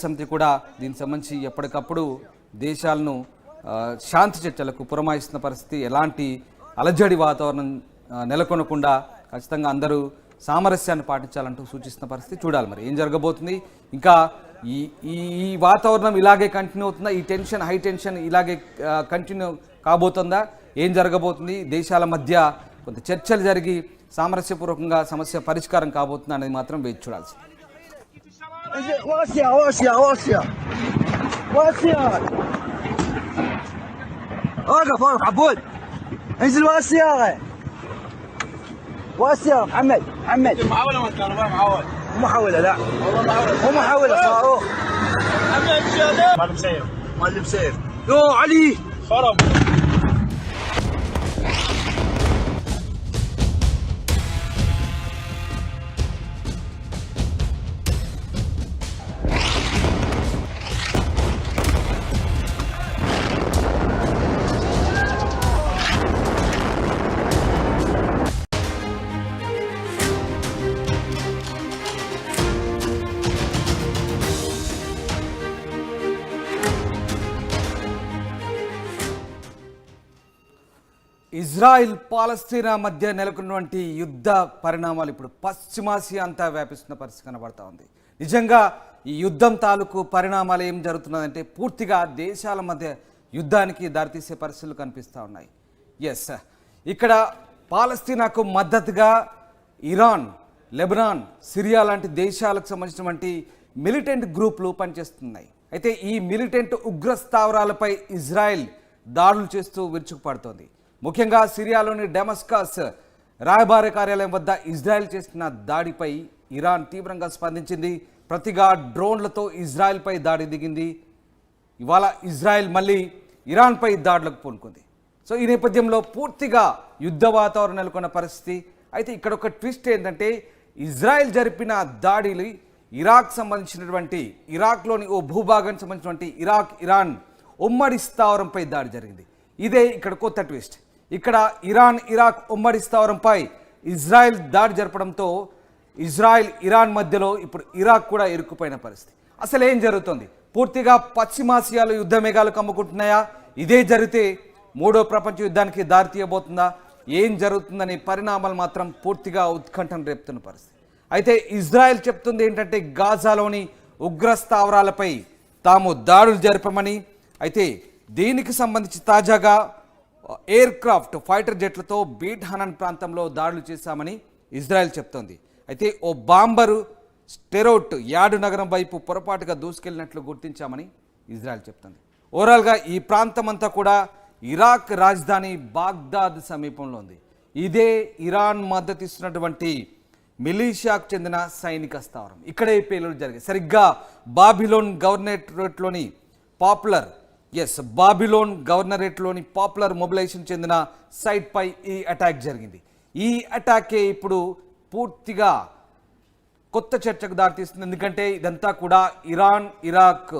ఐక్యరాజ్యసమితి కూడా దీనికి సంబంధించి ఎప్పటికప్పుడు దేశాలను శాంతి చర్చలకు పురమాయిస్తున్న పరిస్థితి. ఎలాంటి అలజడి వాతావరణం నెలకొనకుండా ఖచ్చితంగా అందరూ సామరస్యాన్ని పాటించాలంటూ సూచిస్తున్న పరిస్థితి. చూడాలి మరి ఏం జరగబోతుంది. ఇంకా ఈ వాతావరణం ఇలాగే కంటిన్యూ అవుతుందా, ఈ టెన్షన్ హై టెన్షన్ ఇలాగే కంటిన్యూ కాబోతుందా, ఏం జరగబోతుంది, దేశాల మధ్య కొంత చర్చలు జరిగి సామరస్యపూర్వకంగా సమస్య పరిష్కారం కాబోతుందా అనేది మాత్రం వేచి చూడాల్సింది. انزل ورا السيارة ورا السيارة محمد محاولة ما كان محاولة مو محاولة لا والله مو محاولة صاروخ محمد مال مسير معلم سيف يو علي خرب ఇజ్రాయిల్ పాలస్తీనా మధ్య నెలకొన్నటువంటి యుద్ధ పరిణామాలు ఇప్పుడు పశ్చిమాసియా అంతా వ్యాపిస్తున్న పరిస్థితి కనబడతా ఉంది. నిజంగా ఈ యుద్ధం తాలూకు పరిణామాలు ఏం జరుగుతున్నదంటే పూర్తిగా దేశాల మధ్య యుద్ధానికి దారితీసే పరిస్థితులు కనిపిస్తూ ఉన్నాయి. ఎస్, ఇక్కడ పాలస్తీనాకు మద్దతుగా ఇరాన్, లెబనాన్, సిరియా లాంటి దేశాలకు సంబంధించినటువంటి మిలిటెంట్ గ్రూపులు పనిచేస్తున్నాయి. అయితే ఈ మిలిటెంట్ ఉగ్ర స్థావరాలపై ఇజ్రాయెల్ దాడులు చేస్తూ విరుచుకుపడుతోంది. ముఖ్యంగా సిరియాలోని డెమస్కస్ రాయబార కార్యాలయం వద్ద ఇజ్రాయెల్ చేసిన దాడిపై ఇరాన్ తీవ్రంగా స్పందించింది. ప్రతిగా డ్రోన్లతో ఇజ్రాయెల్పై దాడి దిగింది. ఇవాళ ఇజ్రాయెల్ మళ్ళీ ఇరాన్పై దాడులకు పూనుకుంది. సో ఈ నేపథ్యంలో పూర్తిగా యుద్ధ వాతావరణం నెలకొన్న పరిస్థితి. అయితే ఇక్కడ ఒక ట్విస్ట్ ఏంటంటే ఇజ్రాయెల్ జరిపిన దాడిలు ఇరాక్ సంబంధించినటువంటి ఇరాక్లోని ఓ భూభాగానికి సంబంధించినటువంటి ఇరాన్ ఉమ్మడి స్థావరంపై దాడి జరిగింది. ఇదే ఇక్కడ కొత్త ట్విస్ట్. ఇక్కడ ఇరాక్ ఉమ్మడి స్థావరంపై ఇజ్రాయెల్ దాడి జరపడంతో ఇరాన్ మధ్యలో ఇప్పుడు ఇరాక్ కూడా ఇరుక్కుపోయిన పరిస్థితి. అసలు ఏం జరుగుతుంది? పూర్తిగా పశ్చిమాసియాలో యుద్ధ మేఘాలు కమ్ముకుంటున్నాయా? ఇదే జరిగితే మూడో ప్రపంచ యుద్ధానికి దారి తీయబోతుందా? ఏం జరుగుతుందనే పరిణామాలు మాత్రం పూర్తిగా ఉత్కంఠను రేపుతున్న పరిస్థితి. అయితే ఇజ్రాయెల్ చెప్తుంది ఏంటంటే గాజాలోని ఉగ్ర స్థావరాలపై తాము దాడులు జరపమని. అయితే దీనికి సంబంధించి తాజాగా ఎయిర్ క్రాఫ్ట్ ఫైటర్ జెట్లతో బీట్ హనన్ ప్రాంతంలో దాడులు చేశామని ఇజ్రాయెల్ చెప్తోంది. అయితే ఓ బాంబరు స్టెరోట్ యార్డు నగరం వైపు పొరపాటుగా దూసుకెళ్లినట్లు గుర్తించామని ఇజ్రాయెల్ చెప్తోంది. ఓవరాల్గా ఈ ప్రాంతం అంతా కూడా ఇరాక్ రాజధాని బాగ్దాద్ సమీపంలో ఉంది. ఇదే ఇరాన్ మద్దతు ఇస్తున్నటువంటి మిలీషియాకు చెందిన సైనిక స్థావరం. ఇక్కడే పేలుడు జరిగాయి. సరిగ్గా బాబిలోన్ గవర్నరేట్లోని పాపులర్ మొబిలైజేషన్ చెందిన సైట్పై ఈ అటాక్ జరిగింది. ఈ అటాకే ఇప్పుడు పూర్తిగా కొత్త చర్చకు దారితీస్తుంది. ఎందుకంటే ఇదంతా కూడా ఇరాక్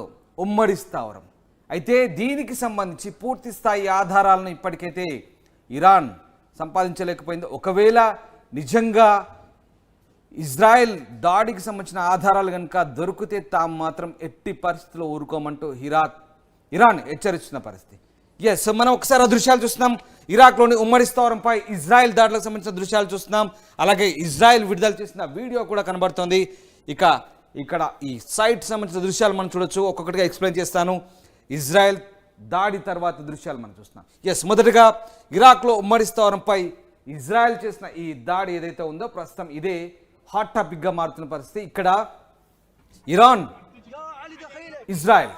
ఉమ్మడి స్థావరం. అయితే దీనికి సంబంధించి పూర్తి స్థాయి ఆధారాలను ఇప్పటికైతే ఇరాన్ సంపాదించలేకపోయింది. ఒకవేళ నిజంగా ఇజ్రాయెల్ దాడికి సంబంధించిన ఆధారాలు కనుక దొరికితే తాము మాత్రం ఎట్టి పరిస్థితుల్లో ఊరుకోమంటూ ఇరాన్ హెచ్చరిస్తున్న పరిస్థితి. ఎస్, మనం ఒకసారి ఆ దృశ్యాలు చూస్తున్నాం. ఇరాక్లోని ఉమ్మడి స్థావరంపై ఇజ్రాయెల్ దాడులకు సంబంధించిన దృశ్యాలు చూస్తున్నాం. అలాగే ఇజ్రాయెల్ విడుదల చేసిన వీడియో కూడా కనబడుతోంది. ఇక్కడ ఈ సైట్ సంబంధించిన దృశ్యాలు మనం చూడొచ్చు. ఒక్కొక్కటిగా ఎక్స్ప్లెయిన్ చేస్తాను. ఇజ్రాయెల్ దాడి తర్వాత దృశ్యాలు మనం చూస్తున్నాం. ఎస్, మొదటగా ఇరాక్లో ఉమ్మడి స్థావరంపై ఇజ్రాయెల్ చేసిన ఈ దాడి ఏదైతే ఉందో ప్రస్తుతం ఇదే హాట్ టాపిక్గా మారుతున్న పరిస్థితి. ఇక్కడ ఇరాన్, ఇజ్రాయెల్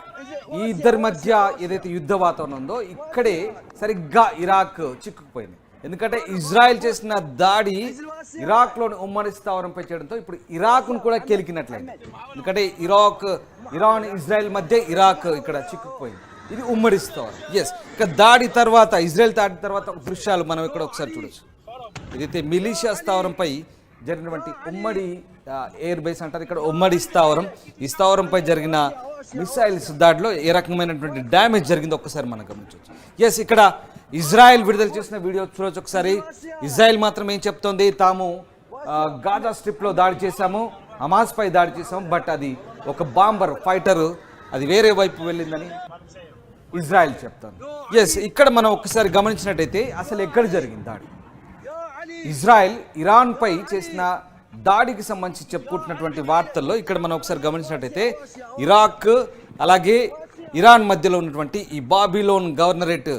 ఈ ఇద్దరి మధ్య ఏదైతే యుద్ధ వాతావరణం ఉందో ఇక్కడే సరిగ్గా ఇరాక్ చిక్కుకుపోయింది. ఎందుకంటే ఇజ్రాయెల్ చేసిన దాడి ఇరాక్లోని ఉమ్మడి స్థావరంపై చేయడంతో ఇప్పుడు ఇరాక్ను కూడా కెలికినట్లయింది. ఎందుకంటే ఇరాన్ ఇజ్రాయెల్ మధ్య ఇరాక్ ఇక్కడ చిక్కుకుపోయింది. ఇది ఉమ్మడి స్థావరం. ఎస్, ఇక దాడి తర్వాత ఇజ్రాయెల్ దాడి తర్వాత దృశ్యాలు మనం ఇక్కడ ఒకసారి చూడొచ్చు. ఏదైతే మిలీషియా స్థావరంపై జరిగినటువంటి ఉమ్మడి ఎయిర్ బేస్ అంటారు, ఇక్కడ ఉమ్మడి స్థావరం, ఈ స్థావరంపై జరిగిన మిసైల్స్ దాడిలో ఏ రకమైనటువంటి డ్యామేజ్ జరిగిందో ఒక్కసారి మనం గమనించవచ్చు. ఎస్, ఇక్కడ ఇజ్రాయెల్ విడుదల చేసిన వీడియో చూడొచ్చు ఒకసారి. ఇజ్రాయెల్ మాత్రం ఏం చెప్తోంది, తాము గాజా స్ట్రిప్లో దాడి చేశాము, హమాస్ పై దాడి చేశాము, బట్ అది ఒక బాంబర్ ఫైటర్ అది వేరే వైపు వెళ్ళిందని ఇజ్రాయెల్ చెప్తాను. ఎస్, ఇక్కడ మనం ఒకసారి గమనించినట్టయితే అసలు ఎక్కడ జరిగింది దాడి? ఇజ్రాయెల్ ఇరాన్పై చేసిన దాడికి సంబంధించి చెప్పుకుంటున్నటువంటి వార్తల్లో ఇక్కడ మనం ఒకసారి గమనించినట్టయితే ఇరాక్ అలాగే ఇరాన్ మధ్యలో ఉన్నటువంటి ఈ బాబిలోన్ గవర్నరేట్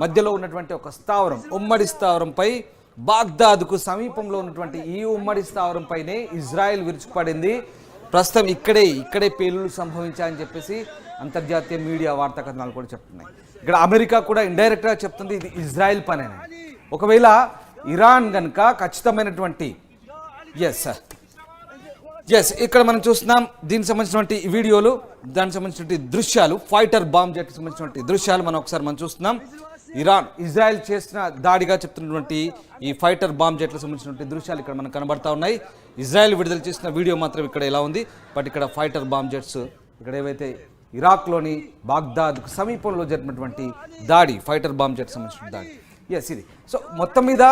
మధ్యలో ఉన్నటువంటి ఒక స్థావరం, ఉమ్మడి స్థావరంపై బాగ్దాద్కు సమీపంలో ఉన్నటువంటి ఈ ఉమ్మడి స్థావరంపైనే ఇజ్రాయెల్ విరుచుకుపడింది. ప్రస్తుతం ఇక్కడే పేలుళ్లు సంభవించాయని చెప్పేసి అంతర్జాతీయ మీడియా వార్తా కథనాలు కూడా చెప్తున్నాయి. ఇక్కడ అమెరికా కూడా ఇండైరెక్ట్గా చెప్తుంది ఇది ఇజ్రాయెల్ పనేనని. ఒకవేళ ఇరాన్ కనుక ఖచ్చితమైనటువంటి ఎస్ ఇక్కడ మనం చూస్తున్నాం దీనికి సంబంధించినటువంటి వీడియోలు, దానికి సంబంధించినటువంటి దృశ్యాలు, ఫైటర్ బాంబ్ జెట్కి సంబంధించినటువంటి దృశ్యాలు మనం చూస్తున్నాం. ఇజ్రాయెల్ చేసిన దాడిగా చెప్తున్నటువంటి ఈ ఫైటర్ బాంబ్ జెట్లకు సంబంధించినటువంటి దృశ్యాలు ఇక్కడ మనకు కనబడతా ఉన్నాయి. ఇజ్రాయెల్ విడుదల చేసిన వీడియో మాత్రం ఇక్కడ ఎలా ఉంది, బట్ ఇక్కడ ఫైటర్ బాంబ్ జెట్స్ ఇక్కడ ఏవైతే ఇరాక్లోని బాగ్దాద్కు సమీపంలో జరిగినటువంటి దాడి, ఫైటర్ బాంబ్ జెట్ సంబంధించిన దాడి. ఎస్ ఇది. సో మొత్తం మీద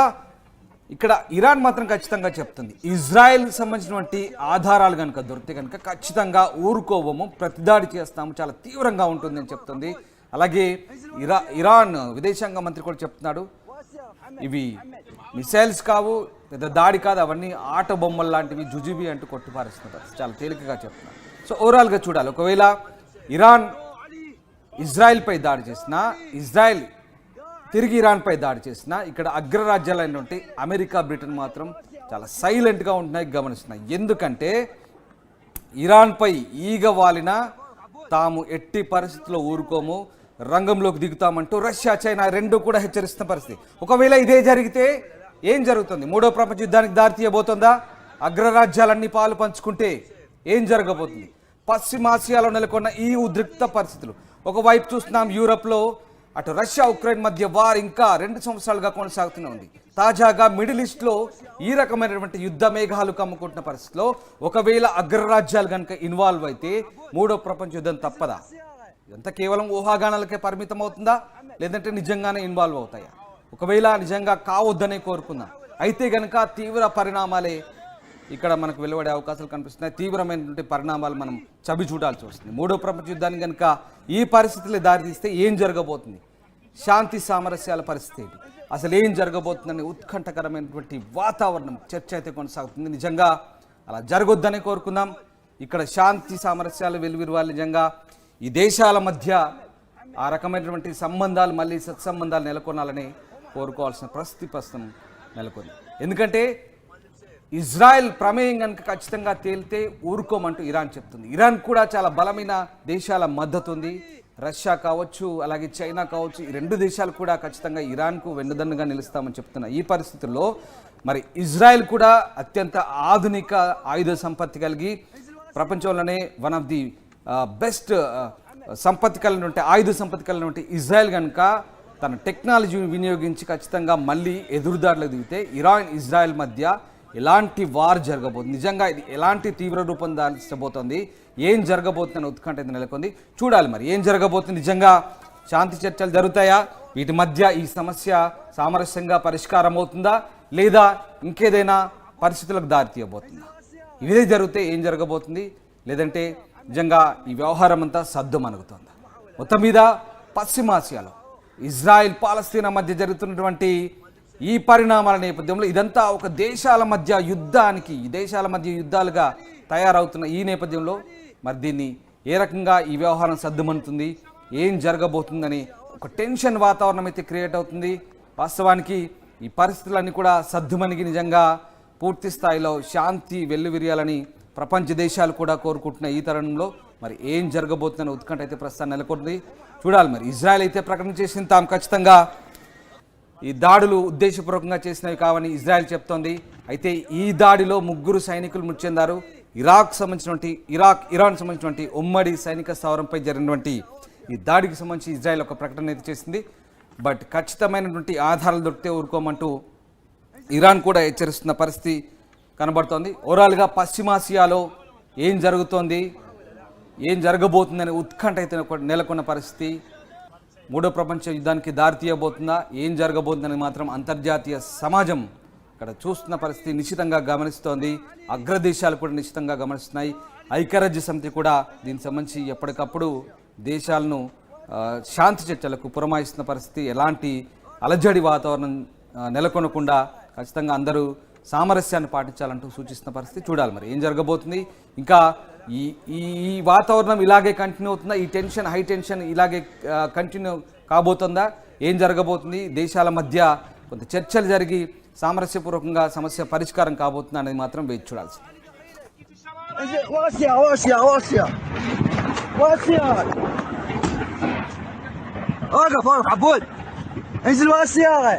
ఇక్కడ ఇరాన్ మాత్రం ఖచ్చితంగా చెప్తుంది ఇజ్రాయెల్కి సంబంధించినటువంటి ఆధారాలు కనుక దొరికితే కనుక ఖచ్చితంగా ఊరుకోవము, ప్రతిదాడి చేస్తాము, చాలా తీవ్రంగా ఉంటుంది అని చెప్తుంది. అలాగే ఇరాన్ విదేశాంగ మంత్రి కూడా చెప్తున్నాడు ఇవి మిసైల్స్ కావు, పెద్ద దాడి కాదు, అవన్నీ ఆట బొమ్మలు లాంటివి, జుజుబి అంటూ కొట్టుపారేస్తున్నారు, చాలా తేలికగా చెప్తున్నారు. సో ఓవరాల్గా చూడాలి, ఒకవేళ ఇరాన్ ఇజ్రాయెల్పై దాడి చేసినా, ఇజ్రాయెల్ తిరిగి ఇరాన్పై దాడి చేసినా ఇక్కడ అగ్రరాజ్యాలైనటువంటి అమెరికా, బ్రిటన్ మాత్రం చాలా సైలెంట్గా ఉంటున్నాయి, గమనిస్తున్నాయి. ఎందుకంటే ఇరాన్పై ఈగ వాలిన తాము ఎట్టి పరిస్థితుల్లో ఊరుకోము, రంగంలోకి దిగుతామంటూ రష్యా, చైనా రెండు కూడా హెచ్చరిస్తున్న పరిస్థితి. ఒకవేళ ఇదే జరిగితే ఏం జరుగుతుంది? మూడో ప్రపంచ యుద్ధానికి దారి తీయబోతుందా? అగ్రరాజ్యాలన్నీ పాలు పంచుకుంటే ఏం జరగబోతుంది? పశ్చిమాసియాలో నెలకొన్న ఈ ఉద్రిక్త పరిస్థితులు ఒకవైపు చూస్తున్నాం, యూరప్లో అటు రష్యా ఉక్రెయిన్ మధ్య వార్ ఇంకా 2 సంవత్సరాలుగా కొనసాగుతూనే ఉంది. తాజాగా మిడిల్ ఈస్ట్లో ఈ రకమైనటువంటి యుద్ధ మేఘాలు కమ్ముకుంటున్న పరిస్థితిలో ఒకవేళ అగ్రరాజ్యాలు కనుక ఇన్వాల్వ్ అయితే మూడో ప్రపంచ యుద్ధం తప్పదా? ఇదంతా కేవలం ఊహాగానాలకే పరిమితం అవుతుందా, లేదంటే నిజంగానే ఇన్వాల్వ్ అవుతాయా? ఒకవేళ నిజంగా కావద్దనే కోరుకుందాం, అయితే కనుక తీవ్ర పరిణామాలే ఇక్కడ మనకు వెలువడే అవకాశాలు కనిపిస్తున్నాయి. తీవ్రమైనటువంటి పరిణామాలు మనం చవి చూడాల్సి వస్తుంది. మూడో ప్రపంచ యుద్ధానికి కనుక ఈ పరిస్థితులు దారితీస్తే ఏం జరగబోతుంది? శాంతి సామరస్యాల పరిస్థితి ఏంటి? అసలు ఏం జరగబోతుందని ఉత్కంఠకరమైనటువంటి వాతావరణం, చర్చ అయితే కొనసాగుతుంది. నిజంగా అలా జరగొద్దని కోరుకుందాం. ఇక్కడ శాంతి సామరస్యాలు వెలువరివాలి. నిజంగా ఈ దేశాల మధ్య ఆ రకమైనటువంటి సంబంధాలు మళ్ళీ సత్సంబంధాలు నెలకొనాలని కోరుకోవాల్సిన పరిస్థితి ప్రస్తుతం నెలకొంది. ఎందుకంటే ఇజ్రాయెల్ ప్రమేయం కనుక ఖచ్చితంగా తేలితే ఊరుకోమంటూ ఇరాన్ చెప్తుంది. ఇరాన్ కూడా చాలా బలమైన దేశాల మద్దతు ఉంది. రష్యా కావచ్చు, అలాగే చైనా కావచ్చు, ఈ 2 దేశాలు కూడా ఖచ్చితంగా ఇరాన్కు వెన్నుదన్నుగా నిలుస్తామని చెప్తున్న ఈ పరిస్థితుల్లో మరి ఇజ్రాయెల్ కూడా అత్యంత ఆధునిక ఆయుధ సంపత్తి కలిగి ప్రపంచంలోనే వన్ ఆఫ్ ది బెస్ట్ సంపత్తి కలిగినటువంటి ఆయుధ సంపత్తి కలిగినటువంటి ఇజ్రాయెల్ కనుక తన టెక్నాలజీని వినియోగించి ఖచ్చితంగా మళ్ళీ ఎదురుదాడులకు దిగితే ఇరాన్ ఇజ్రాయెల్ మధ్య ఎలాంటి వార్ జరగబోతుంది, నిజంగా ఇది ఎలాంటి తీవ్ర రూపం దాల్చబోతోంది, ఏం జరగబోతుందని ఉత్కంఠ నెలకొంది. చూడాలి మరి ఏం జరగబోతుంది. నిజంగా శాంతి చర్చలు జరుగుతాయా? వీటి మధ్య ఈ సమస్య సామరస్యంగా పరిష్కారం అవుతుందా, లేదా ఇంకేదైనా పరిస్థితులకు దారి తీయబోతుందా? ఇదే జరిగితే ఏం జరగబోతుంది, లేదంటే నిజంగా ఈ వ్యవహారం అంతా సద్దుమణుగుతోందా? మొత్తం మీద పశ్చిమాసియాలో ఇజ్రాయెల్ పాలస్తీనా మధ్య జరుగుతున్నటువంటి ఈ పరిణామాల నేపథ్యంలో ఇదంతా ఒక దేశాల మధ్య యుద్ధాలుగా తయారవుతున్న ఈ నేపథ్యంలో మరి దీన్ని ఏ రకంగా ఈ వ్యవహారం సద్దుమణుతుంది, ఏం జరగబోతుందని ఒక టెన్షన్ వాతావరణం అయితే క్రియేట్ అవుతుంది. వాస్తవానికి ఈ పరిస్థితులన్నీ కూడా సద్దుమణిగి నిజంగా పూర్తి స్థాయిలో శాంతి వెల్లువిరియాలని ప్రపంచ దేశాలు కూడా కోరుకుంటున్న ఈ తరుణంలో మరి ఏం జరగబోతుందని ఉత్కంఠ అయితే ప్రస్తుతం నెలకొంది. చూడాలి మరి. ఇజ్రాయెల్ అయితే ప్రకటన చేసింది తాము ఖచ్చితంగా ఈ దాడులు ఉద్దేశపూర్వకంగా చేసినవి కావని ఇజ్రాయెల్ చెప్తోంది. అయితే ఈ దాడిలో 3 సైనికులు మృతి చెందారు. ఇరాన్ సంబంధించినటువంటి ఉమ్మడి సైనిక స్థావరంపై జరిగినటువంటి ఈ దాడికి సంబంధించి ఇజ్రాయెల్ ఒక ప్రకటన అయితే చేసింది. బట్ ఖచ్చితమైనటువంటి ఆధారాలు దొరికితే ఊరుకోమంటూ ఇరాన్ కూడా హెచ్చరిస్తున్న పరిస్థితి కనబడుతోంది. ఓవరాల్గా పశ్చిమాసియాలో ఏం జరుగుతోంది, ఏం జరగబోతుందని ఉత్కంఠ అయితే నెలకొన్న పరిస్థితి. మూడో ప్రపంచ యుద్ధానికి దారి తీయబోతుందా, ఏం జరగబోతుందని మాత్రం అంతర్జాతీయ సమాజం ఇక్కడ చూస్తున్న పరిస్థితి నిశ్చితంగా గమనిస్తోంది. అగ్రదేశాలు కూడా నిశ్చితంగా గమనిస్తున్నాయి. ఐక్యరాజ్య సమితి కూడా దీనికి సంబంధించి ఎప్పటికప్పుడు దేశాలను శాంతి చర్చలకు పురమాయిస్తున్న పరిస్థితి. ఎలాంటి అలజడి వాతావరణం నెలకొనకుండా ఖచ్చితంగా అందరూ సామరస్యాన్ని పాటించాలంటూ సూచిస్తున్న పరిస్థితి. చూడాలి మరి ఏం జరగబోతుంది. ఇంకా ఈ ఈ వాతావరణం ఇలాగే కంటిన్యూ అవుతుందా? ఈ టెన్షన్, హై టెన్షన్ ఇలాగే కంటిన్యూ కాబోతుందా? ఏం జరగబోతుంది? దేశాల మధ్య కొంత చర్చలు జరిగి సామరస్యపూర్వకంగా సమస్య పరిష్కారం కాబోతుందా అనేది మాత్రం వేచి చూడాల్సింది. انزل ورا السيارة ورا السيارة ورا السيارة ورا السيارة. وقف وقف عبود. انزل ورا السيارة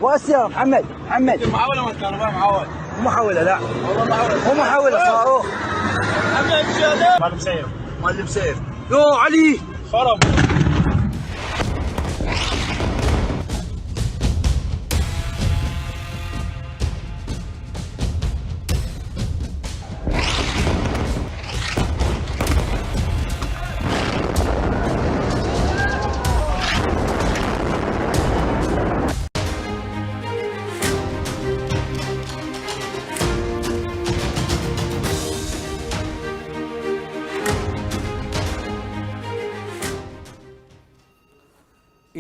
ورا السيارة. محمد محمد. محاولة من الكهرباء معول. مو محاولة لا والله محاولة. مو محاولة صاروخ. محمد مشاهدة. معلم سيف. معلم سيف. يو علي. خرب.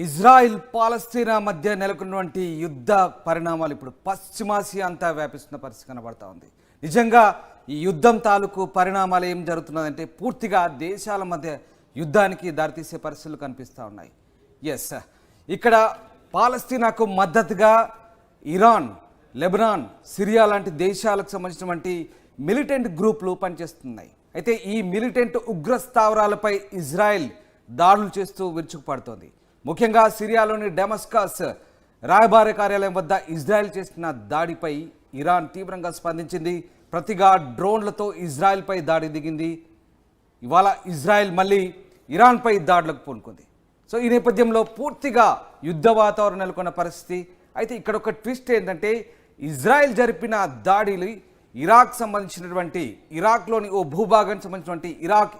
ఇజ్రాయిల్ పాలస్తీనా మధ్య నెలకొన్నటువంటి యుద్ధ పరిణామాలు ఇప్పుడు పశ్చిమాసియా అంతా వ్యాపిస్తున్న పరిస్థితి కనబడతా ఉంది. నిజంగా ఈ యుద్ధం తాలూకు పరిణామాలు ఏం జరుగుతున్నదంటే పూర్తిగా దేశాల మధ్య యుద్ధానికి దారితీసే పరిస్థితులు కనిపిస్తూ ఉన్నాయి. ఎస్, ఇక్కడ పాలస్తీనాకు మద్దతుగా ఇరాన్, లెబనాన్, సిరియా లాంటి దేశాలకు సంబంధించినటువంటి మిలిటెంట్ గ్రూపులు పనిచేస్తున్నాయి. అయితే ఈ మిలిటెంట్ ఉగ్ర స్థావరాలపై ఇజ్రాయెల్ దాడులు చేస్తూ విరుచుకుపడుతోంది. ముఖ్యంగా సిరియాలోని డెమస్కస్ రాయబార కార్యాలయం వద్ద ఇజ్రాయెల్ చేసిన దాడిపై ఇరాన్ తీవ్రంగా స్పందించింది. ప్రతిగా డ్రోన్లతో ఇజ్రాయెల్పై దాడి దిగింది. ఇవాళ ఇజ్రాయెల్ మళ్ళీ ఇరాన్పై దాడులకు పూనుకుంది. సో ఈ నేపథ్యంలో పూర్తిగా యుద్ధ వాతావరణం నెలకొన్న పరిస్థితి. అయితే ఇక్కడ ఒక ట్విస్ట్ ఏంటంటే ఇజ్రాయెల్ జరిపిన దాడిలు ఇరాక్లోని ఓ భూభాగానికి సంబంధించినటువంటి ఇరాక్